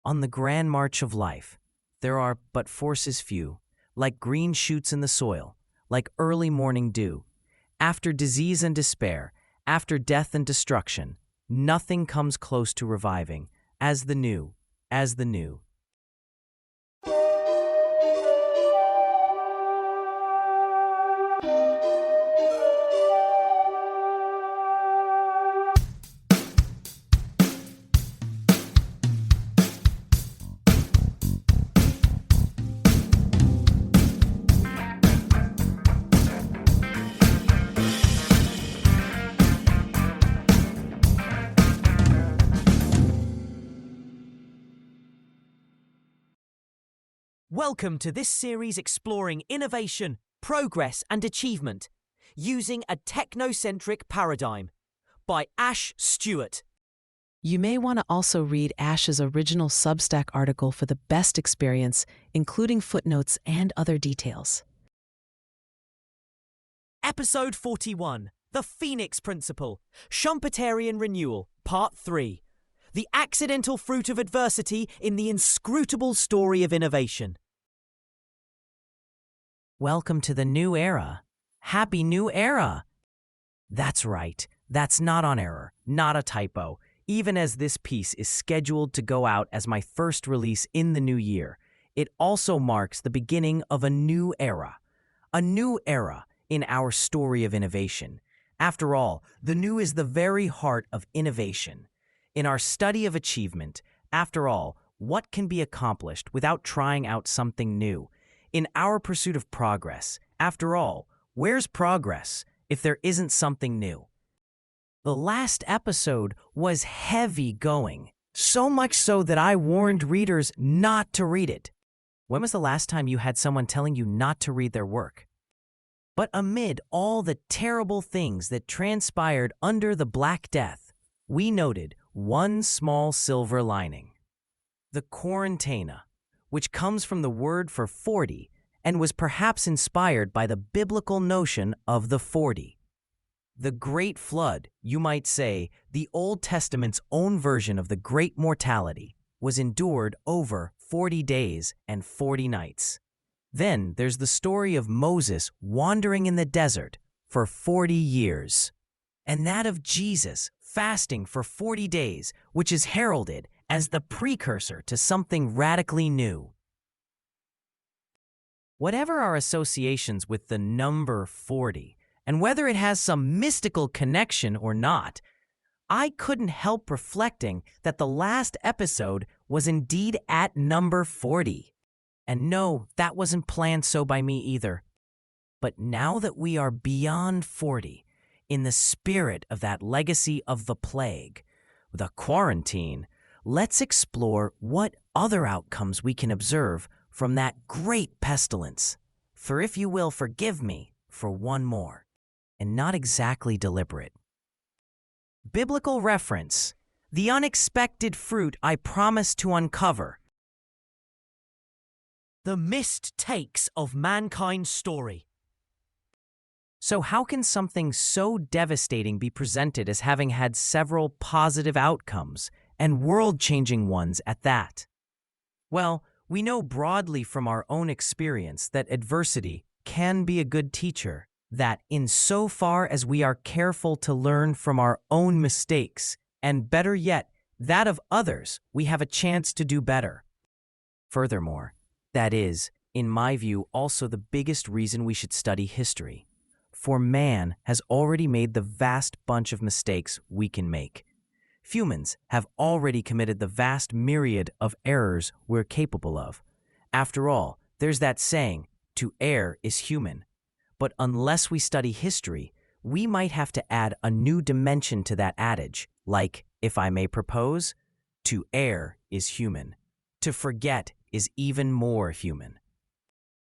On the grand march of life, there are but forces few, like green shoots in the soil, like early morning dew. After disease and despair, after death and destruction, nothing comes close to reviving, as the new, as the new. Welcome to this series exploring innovation, progress, and achievement using a technocentric paradigm by Ash Stuart. You may want to also read Ash's original Substack article for the best experience, including footnotes and other details. Episode 41, The Phoenix Principle, Schumpeterian Renewal, Part 3. The accidental fruit of adversity in the inscrutable story of innovation. Welcome to the new era. Happy new era. That's right. That's not on error, not a typo, even as this piece is scheduled to go out as my first release in the new year. It also marks the beginning of a new era in our story of innovation. After all, the new is the very heart of innovation. In our study of achievement, after all, what can be accomplished without trying out something new? In our pursuit of progress, after all, where's progress if there isn't something new? The last episode was heavy going, so much so that I warned readers not to read it. When was the last time you had someone telling you not to read their work? But amid all the terrible things that transpired under the Black Death, we noted one small silver lining. The quarantena, which comes from the word for 40 and was perhaps inspired by the biblical notion of the 40. The Great Flood, you might say, the Old Testament's own version of the Great Mortality, was endured over 40 days and 40 nights. Then there's the story of Moses wandering in the desert for 40 years, and that of Jesus fasting for 40 days, which is heralded as the precursor to something radically new. Whatever our associations with the number 40, and whether it has some mystical connection or not, I couldn't help reflecting that the last episode was indeed at number 40. And no, that wasn't planned so by me either. But now that we are beyond 40, in the spirit of that legacy of the plague, the quarantine, let's explore what other outcomes we can observe from that great pestilence. For if you will forgive me for one more, and not exactly deliberate. Biblical reference, the unexpected fruit I promised to uncover. The missed takes of mankind's story. So how can something so devastating be presented as having had several positive outcomes, and world-changing ones at that? Well, we know broadly from our own experience that adversity can be a good teacher, that insofar as we are careful to learn from our own mistakes, and better yet, that of others, we have a chance to do better. Furthermore, that is, in my view, also the biggest reason we should study history. For man has already made the vast bunch of mistakes we can make. Humans have already committed the vast myriad of errors we're capable of. After all, there's that saying, to err is human. But unless we study history, we might have to add a new dimension to that adage, like, if I may propose, to err is human. To forget is even more human.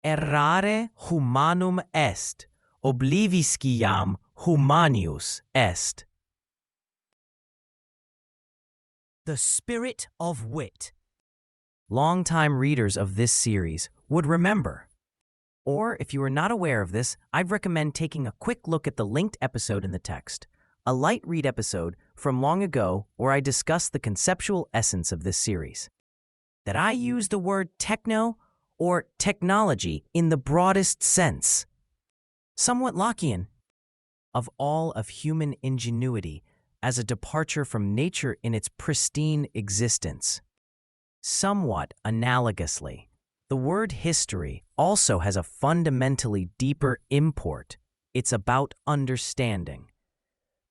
Errare humanum est, oblivisciam humanius est. The spirit of wit. Longtime readers of this series would remember. Or, if you are not aware of this, I'd recommend taking a quick look at the linked episode in the text, a light read episode from long ago where I discuss the conceptual essence of this series. that I use the word techno or technology in the broadest sense. Somewhat Lockean. Of all of human ingenuity as a departure from nature in its pristine existence. Somewhat analogously, the word history also has a fundamentally deeper import. It's about understanding.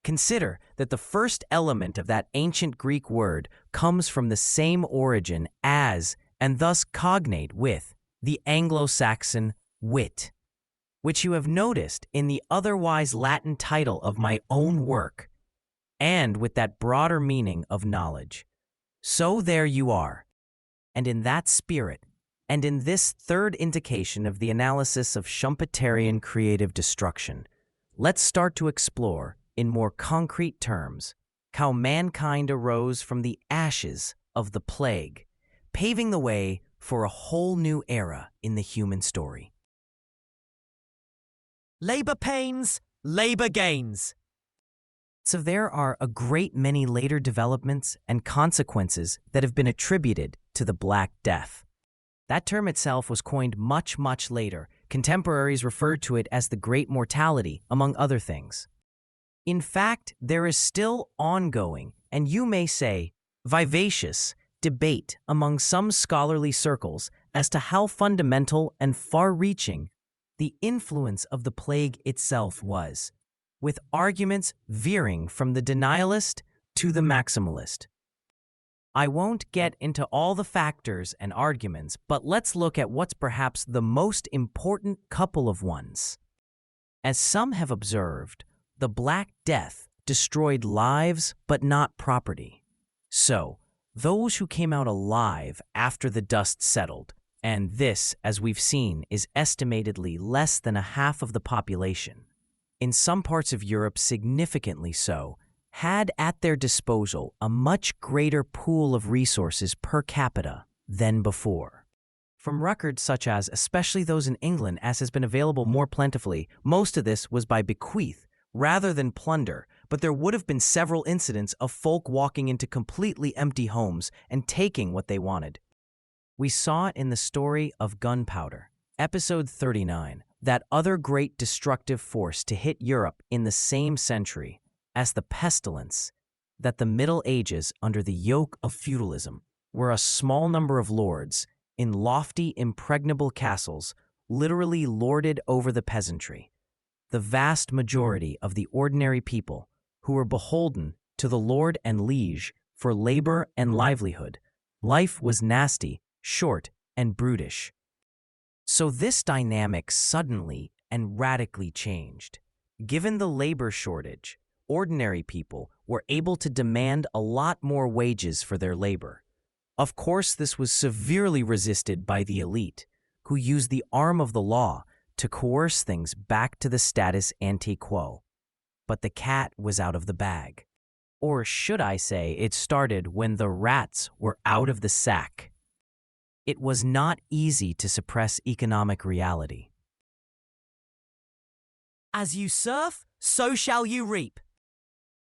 Consider that the first element of that ancient Greek word comes from the same origin as, and thus cognate with, the Anglo-Saxon wit, which you have noticed in the otherwise Latin title of my own work, and with that broader meaning of knowledge. So there you are. And in that spirit, and in this third indication of the analysis of Schumpeterian creative destruction, let's start to explore, in more concrete terms, how mankind arose from the ashes of the plague, paving the way for a whole new era in the human story. Labor pains, labor gains. So there are a great many later developments and consequences that have been attributed to the Black Death. That term itself was coined much, much later. Contemporaries referred to it as the Great Mortality, among other things. In fact, there is still ongoing, and you may say, vivacious, debate among some scholarly circles as to how fundamental and far-reaching the influence of the plague itself was, with arguments veering from the denialist to the maximalist. I won't get into all the factors and arguments, but let's look at what's perhaps the most important couple of ones. As some have observed, the Black Death destroyed lives but not property. So, those who came out alive after the dust settled, and this, as we've seen, is estimatedly less than a half of the population, in some parts of Europe significantly so, had at their disposal a much greater pool of resources per capita than before. From records such as, especially those in England, as has been available more plentifully, most of this was by bequeath rather than plunder, but there would have been several incidents of folk walking into completely empty homes and taking what they wanted. We saw it in the story of gunpowder, episode 39, that other great destructive force to hit Europe in the same century as the pestilence, that the Middle Ages under the yoke of feudalism were a small number of lords in lofty, impregnable castles literally lorded over the peasantry, the vast majority of the ordinary people who were beholden to the lord and liege for labor and livelihood. Life was nasty, short, and brutish. So this dynamic suddenly and radically changed. Given the labor shortage, ordinary people were able to demand a lot more wages for their labor. Of course, this was severely resisted by the elite, who used the arm of the law to coerce things back to the status ante quo. But the cat was out of the bag. Or should I say, it started when the rats were out of the sack. It was not easy to suppress economic reality. As you surf, so shall you reap.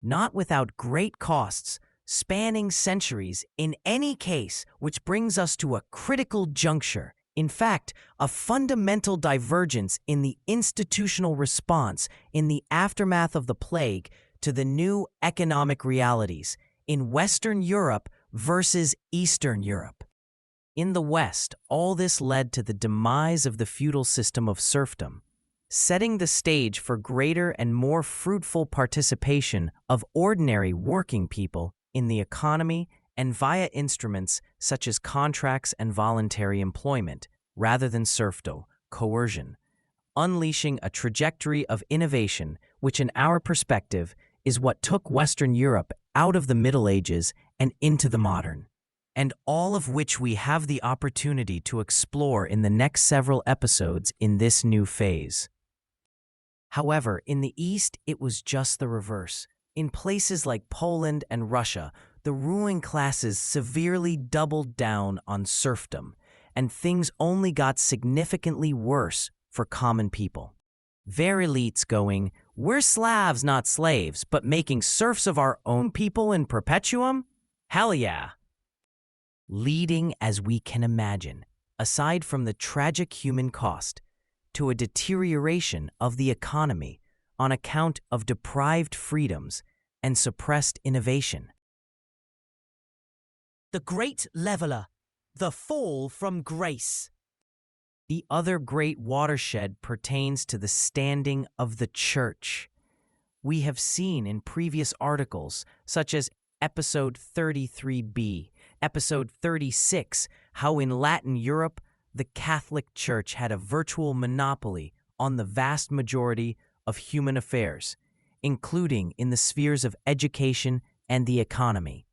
Not without great costs, spanning centuries in any case, which brings us to a critical juncture. In fact, a fundamental divergence in the institutional response in the aftermath of the plague to the new economic realities in Western Europe versus Eastern Europe. In the West, all this led to the demise of the feudal system of serfdom, setting the stage for greater and more fruitful participation of ordinary working people in the economy and via instruments such as contracts and voluntary employment, rather than serfdom, coercion, unleashing a trajectory of innovation which in our perspective is what took Western Europe out of the Middle Ages and into the modern, and all of which we have the opportunity to explore in the next several episodes in this new phase. However, in the East, it was just the reverse. In places like Poland and Russia, the ruling classes severely doubled down on serfdom, and things only got significantly worse for common people. Their elites going, "We're Slavs, not slaves, but making serfs of our own people in perpetuum? Hell yeah." leading, as we can imagine, aside from the tragic human cost, to a deterioration of the economy on account of deprived freedoms and suppressed innovation. The Great Leveler, the fall from grace. The other great watershed pertains to the standing of the Church. We have seen in previous articles, such as Episode 33b, Episode 36, how in Latin Europe, the Catholic Church had a virtual monopoly on the vast majority of human affairs, including in the spheres of education and the economy.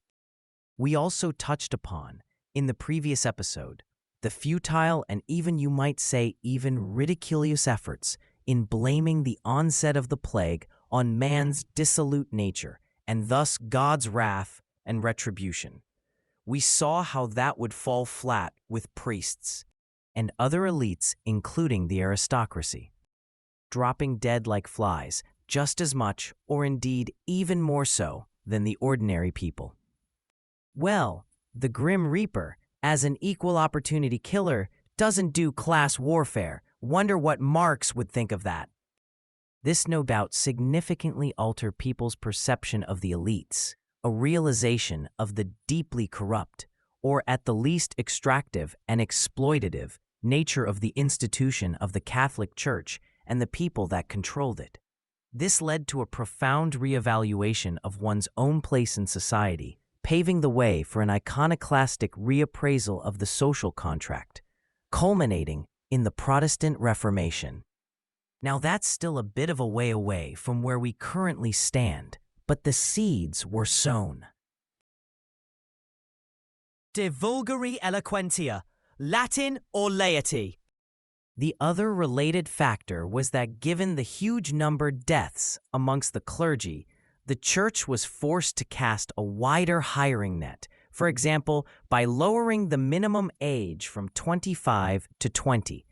We also touched upon, in the previous episode, the futile and even, you might say, even ridiculous efforts in blaming the onset of the plague on man's dissolute nature, and thus God's wrath and retribution. We saw how that would fall flat with priests and other elites, including the aristocracy, dropping dead like flies, just as much, or indeed even more so, than the ordinary people. Well, the Grim Reaper, as an equal opportunity killer, doesn't do class warfare. Wonder what Marx would think of that. This no doubt significantly altered people's perception of the elites, a realization of the deeply corrupt, or at the least extractive and exploitative, nature of the institution of the Catholic Church and the people that controlled it. This led to a profound reevaluation of one's own place in society, paving the way for an iconoclastic reappraisal of the social contract, culminating in the Protestant Reformation. Now that's still a bit of a way away from where we currently stand, but the seeds were sown. De vulgari eloquentia, Latin or laity. The other related factor was that given the huge numbered deaths amongst the clergy, the Church was forced to cast a wider hiring net, for example, by lowering the minimum age from 25 to 20.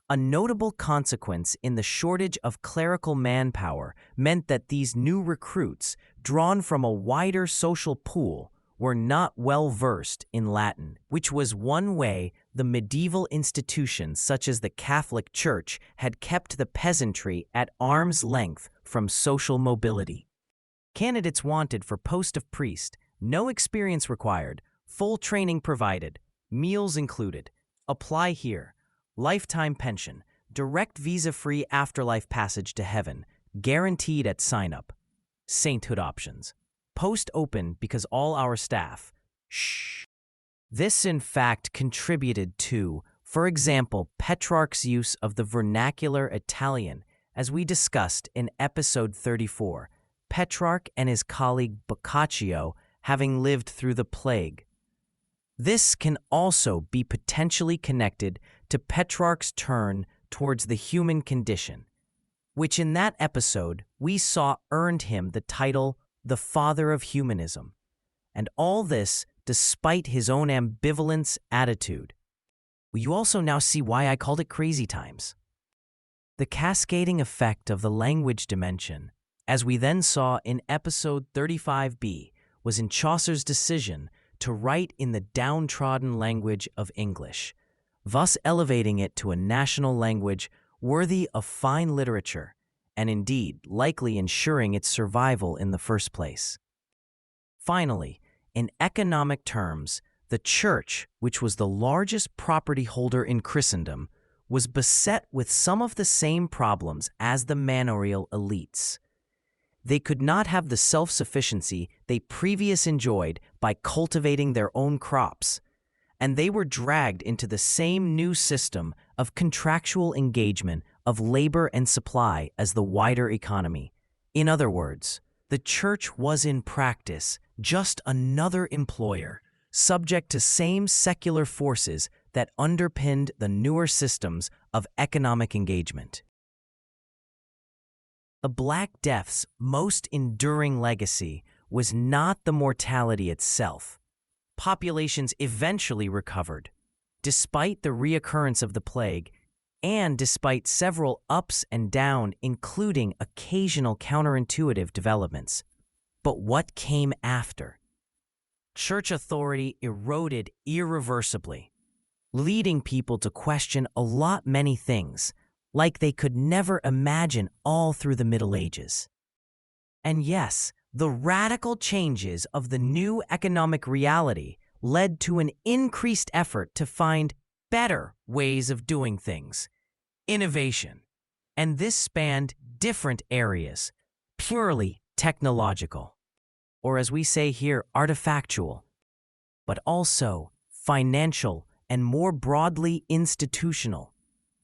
A notable consequence in the shortage of clerical manpower meant that these new recruits, drawn from a wider social pool, were not well versed in Latin, which was one way the medieval institutions such as the Catholic Church had kept the peasantry at arm's length from social mobility. Candidates wanted for post of priest, no experience required, full training provided, meals included. Apply here. Lifetime pension, direct visa-free afterlife passage to heaven, guaranteed at sign-up. Sainthood options. Post open because all our staff. Shh. This, in fact, contributed to, for example, Petrarch's use of the vernacular Italian, as we discussed in episode 34, Petrarch and his colleague Boccaccio having lived through the plague. This can also be potentially connected to Petrarch's turn towards the human condition, which in that episode we saw earned him the title the father of humanism, and all this despite his own ambivalence attitude. You also now see why I called it crazy times. The cascading effect of the language dimension, as we then saw in episode 35b, was in Chaucer's decision to write in the downtrodden language of English, thus elevating it to a national language worthy of fine literature, and indeed likely ensuring its survival in the first place. Finally, in economic terms, the Church, which was the largest property holder in Christendom, was beset with some of the same problems as the manorial elites. They could not have the self-sufficiency they previously enjoyed by cultivating their own crops, and they were dragged into the same new system of contractual engagement of labor and supply as the wider economy. In other words, the Church was in practice just another employer, subject to same secular forces that underpinned the newer systems of economic engagement. The Black Death's most enduring legacy was not the mortality itself. Populations eventually recovered, despite the reoccurrence of the plague, and despite several ups and downs, including occasional counterintuitive developments. But what came after? church authority eroded irreversibly, leading people to question many things, like they could never imagine all through the Middle Ages. And yes, the radical changes of the new economic reality led to an increased effort to find better ways of doing things, innovation. And this spanned different areas, purely technological, or as we say here, artifactual, but also financial and more broadly institutional.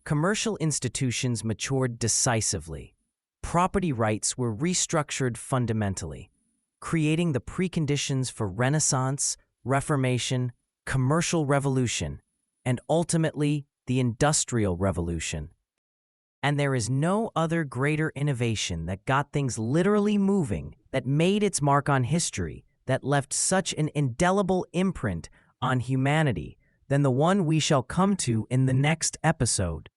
Commercial institutions matured decisively. Property rights were restructured fundamentally, creating the preconditions for Renaissance, Reformation, commercial revolution, and ultimately the Industrial Revolution. And there is no other greater innovation that got things literally moving, that made its mark on history, that left such an indelible imprint on humanity than the one we shall come to in the next episode.